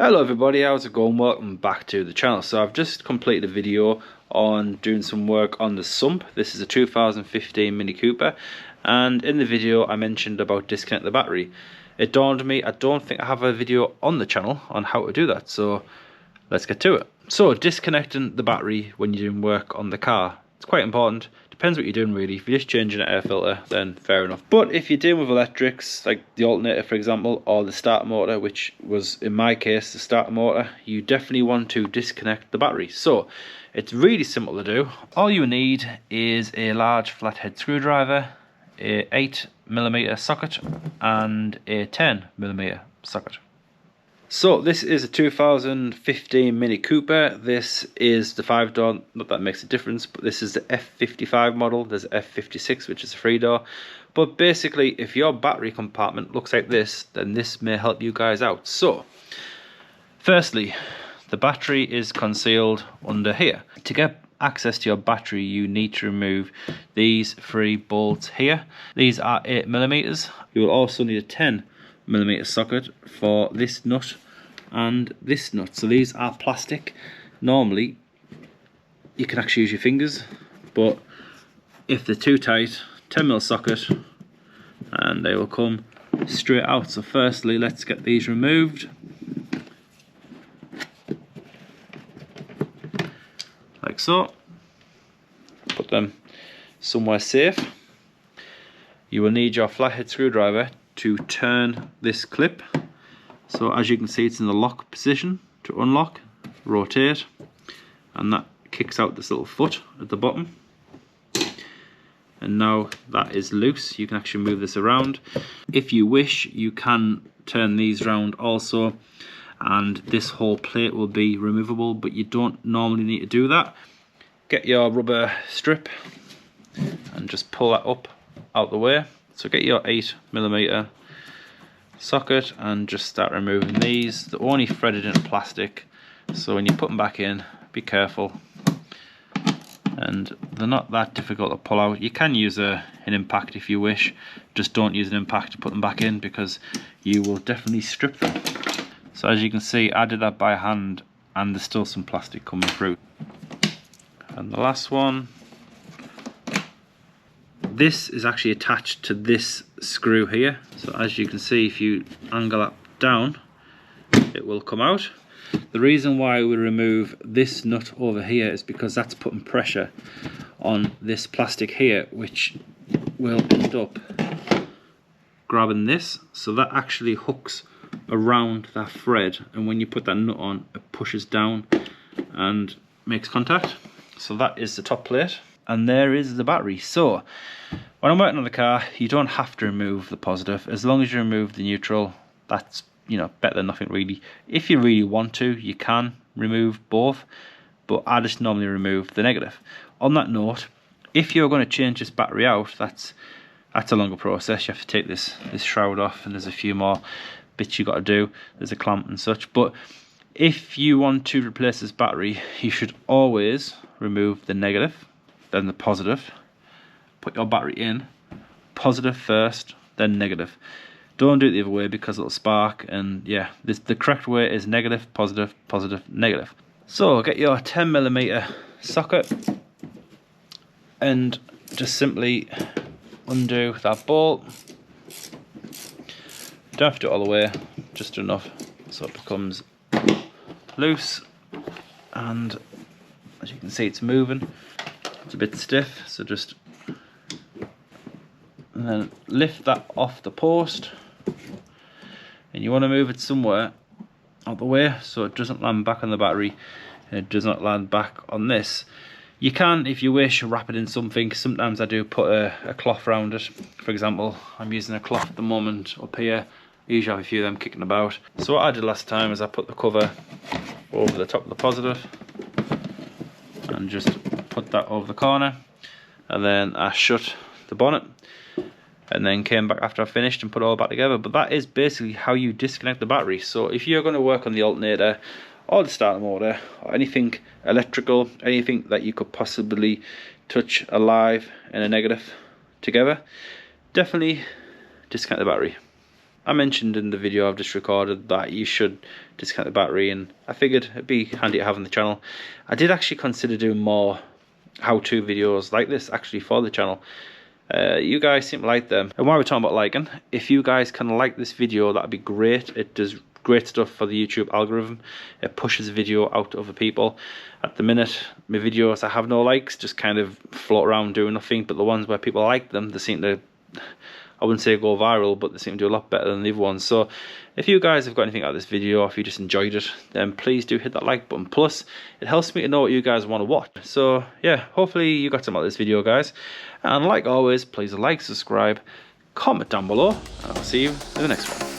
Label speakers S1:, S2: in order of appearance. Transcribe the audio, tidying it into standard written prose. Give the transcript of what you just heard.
S1: Hello everybody, how's it going? Welcome back to the channel. So I've just completed a video on doing some work on the sump. This is a 2015 Mini Cooper, and in the video I mentioned about disconnecting the battery. It dawned on me, I don't think I have a video on the channel on how to do that, so let's get to it. So disconnecting the battery when you're doing work on the car, it's quite important. Depends what you're doing really. If you're just changing an air filter, then fair enough. But if you're dealing with electrics, like the alternator for example, or the starter motor, which was in my case the starter motor, you definitely want to disconnect the battery. So it's really simple to do. All you need is a large flathead screwdriver, a 8mm socket and a 10mm socket. So this is a 2015 Mini Cooper. This is the 5-door, not that makes a difference, but this is the F55 model. There's F56, which is a 3-door. But basically, if your battery compartment looks like this, then this may help you guys out. So, firstly, the battery is concealed under here. To get access to your battery, you need to remove these 3 bolts here. These are 8mm. You will also need a 10mm socket for this nut and this nut. So these are plastic. Normally you can actually use your fingers, but if they're too tight, 10mm socket and they will come straight out. So firstly, let's get these removed. Like so. Put them somewhere safe. You will need your flathead screwdriver to turn this clip. So as you can see, it's in the lock position. To unlock, rotate, and that kicks out this little foot at the bottom. And now that is loose, you can actually move this around. If you wish, you can turn these round also, and this whole plate will be removable, but you don't normally need to do that. Get your rubber strip and just pull that up out the way. So get your 8mm socket and just start removing these. They're only threaded in plastic, so when you put them back in, be careful. And they're not that difficult to pull out. You can use an impact if you wish. Just don't use an impact to put them back in, because you will definitely strip them. So as you can see, I did that by hand and there's still some plastic coming through. And the last one, this is actually attached to this screw here. So as you can see, if you angle that down, it will come out. The reason why we remove this nut over here is because that's putting pressure on this plastic here, which will end up grabbing this. So that actually hooks around that thread, and when you put that nut on, it pushes down and makes contact. So that is the top plate, and there is the battery. So when I'm working on the car, you don't have to remove the positive. As long as you remove the neutral, that's, you know, better than nothing really. If you really want to, you can remove both, but I just normally remove the negative. On that note, if you're going to change this battery out, that's a longer process. You have to take this shroud off, and there's a few more bits you got to do. There's a clamp and such. But if you want to replace this battery, you should always remove the negative, then the positive. Put your battery in, positive first, then negative. Don't do it the other way because it'll spark, and yeah, the correct way is negative, positive, positive, negative. So get your 10mm socket and just simply undo that bolt. Don't have to do it all the way, just enough so it becomes loose. And as you can see, it's moving. It's a bit stiff, so just and then lift that off the post, and you want to move it somewhere out the way so it doesn't land back on the battery and it does not land back on this. You can, if you wish, wrap it in something. Sometimes I do put a cloth around it. For example, I'm using a cloth at the moment up here. I usually have a few of them kicking about. So what I did last time is I put the cover over the top of the positive and just put that over the corner, and then I shut the bonnet, and then came back after I finished and put it all back together. But that is basically how you disconnect the battery. So if you're going to work on the alternator or the starter motor or anything electrical, anything that you could possibly touch a live and a negative together, definitely disconnect the battery. I mentioned in the video I've just recorded that you should disconnect the battery, and I figured it'd be handy to have on the channel. I did actually consider doing more how-to videos like this actually for the channel. You guys seem to like them, and while we're talking about liking, if you guys can like this video, that'd be great. It does great stuff for the YouTube algorithm. It pushes the video out to other people. At the minute, my videos that have no likes just kind of float around doing nothing, but the ones where people like them, they seem to, I wouldn't say go viral, but they seem to do a lot better than the other ones. So if you guys have got anything out of this video, or if you just enjoyed it, then please do hit that like button. Plus, it helps me to know what you guys want to watch. So yeah, hopefully you got some out of this video, guys. And like always, please like, subscribe, comment down below, and I'll see you in the next one.